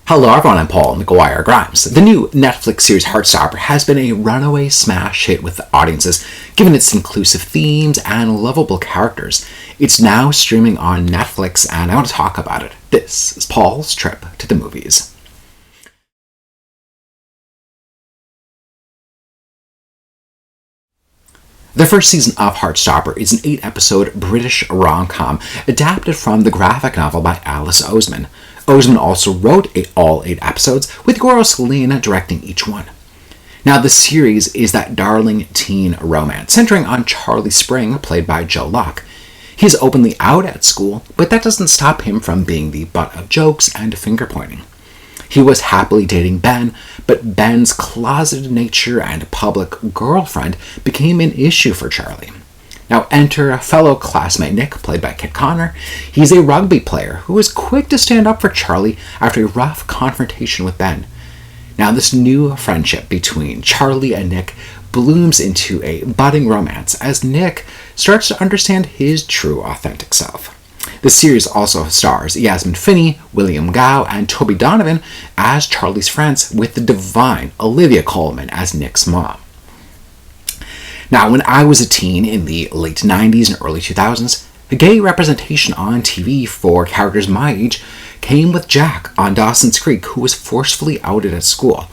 Hello everyone, I'm Paul McGuire Grimes. The new Netflix series Heartstopper has been a runaway smash hit with audiences, given its inclusive themes and lovable characters. It's now streaming on Netflix, and I want to talk about it. This is Paul's trip to the movies. The first season of Heartstopper is an 8-episode British rom-com adapted from the graphic novel by Alice Oseman. Oseman also wrote all 8 episodes, with Selena directing each one. Now, the series is that darling teen romance, centering on Charlie Spring, played by Joe Locke. He's openly out at school, but that doesn't stop him from being the butt of jokes and finger-pointing. He was happily dating Ben, but Ben's closeted nature and public girlfriend became an issue for Charlie. Now enter a fellow classmate Nick, played by Kit Connor. He's a rugby player who is quick to stand up for Charlie after a rough confrontation with Ben. Now this new friendship between Charlie and Nick blooms into a budding romance as Nick starts to understand his true, authentic self. The series also stars Yasmin, Finney, William Gow, and Toby Donovan as Charlie's friends, with the divine Olivia Colman as Nick's mom. Now, when I was a teen in the late 90s and early 2000s, the gay representation on TV for characters my age came with Jack on Dawson's Creek, who was forcefully outed at school.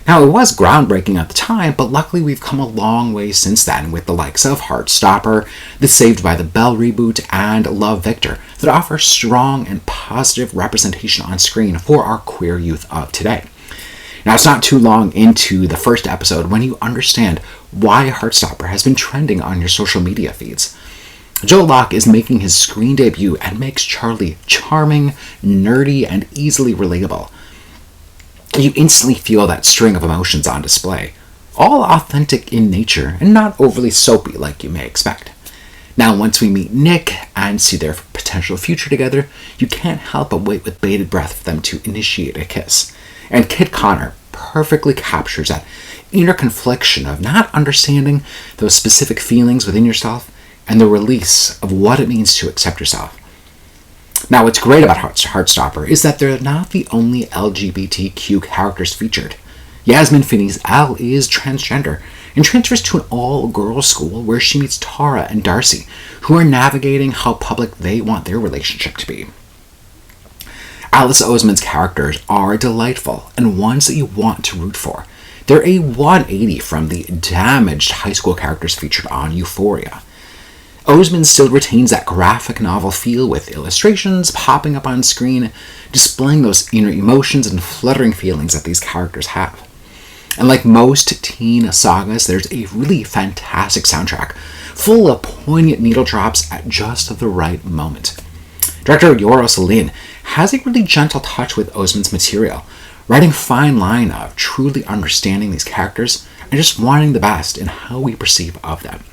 Now, it was groundbreaking at the time, but luckily we've come a long way since then with the likes of Heartstopper, the Saved by the Bell reboot, and Love, Victor that offer strong and positive representation on screen for our queer youth of today. Now, it's not too long into the first episode when you understand why Heartstopper has been trending on your social media feeds. Joe Locke is making his screen debut and makes Charlie charming, nerdy, and easily relatable. You instantly feel that string of emotions on display, all authentic in nature and not overly soapy like you may expect. Now, once we meet Nick and see their potential future together, you can't help but wait with bated breath for them to initiate a kiss. And Kit Connor perfectly captures that inner confliction of not understanding those specific feelings within yourself and the release of what it means to accept yourself. Now, what's great about Heartstopper is that they're not the only LGBTQ characters featured. Yasmin, Finney's Elle, is transgender and transfers to an all-girls school where she meets Tara and Darcy, who are navigating how public they want their relationship to be. Alice Oseman's characters are delightful and ones that you want to root for. They're a 180 from the damaged high school characters featured on Euphoria. Oseman still retains that graphic novel feel with illustrations popping up on screen, displaying those inner emotions and fluttering feelings that these characters have. And like most teen sagas, there's a really fantastic soundtrack, full of poignant needle drops at just the right moment. Director Selena has a really gentle touch with Oseman's material, writing a fine line of truly understanding these characters and just wanting the best in how we perceive of them.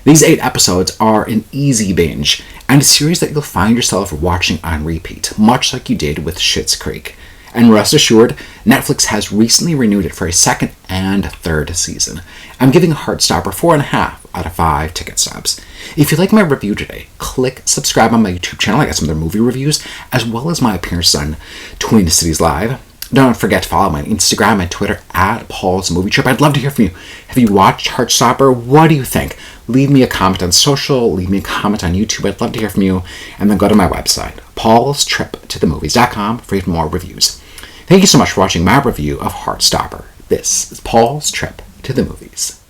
These 8 episodes are an easy binge, and a series that you'll find yourself watching on repeat, much like you did with Schitt's Creek. And rest assured, Netflix has recently renewed it for a 2nd and 3rd season. I'm giving Heartstopper 4.5 out of 5 ticket stubs. If you like my review today, click subscribe on my YouTube channel. I got some other movie reviews, as well as my appearance on Twin Cities Live. Don't forget to follow my Instagram and Twitter at Paul's Movie Trip. I'd love to hear from you. Have you watched Heartstopper? What do you think? Leave me a comment on social, leave me a comment on YouTube. I'd love to hear from you. And then go to my website, paulstriptothemovies.com, for even more reviews. Thank you so much for watching my review of Heartstopper. This is Paul's Trip to the Movies.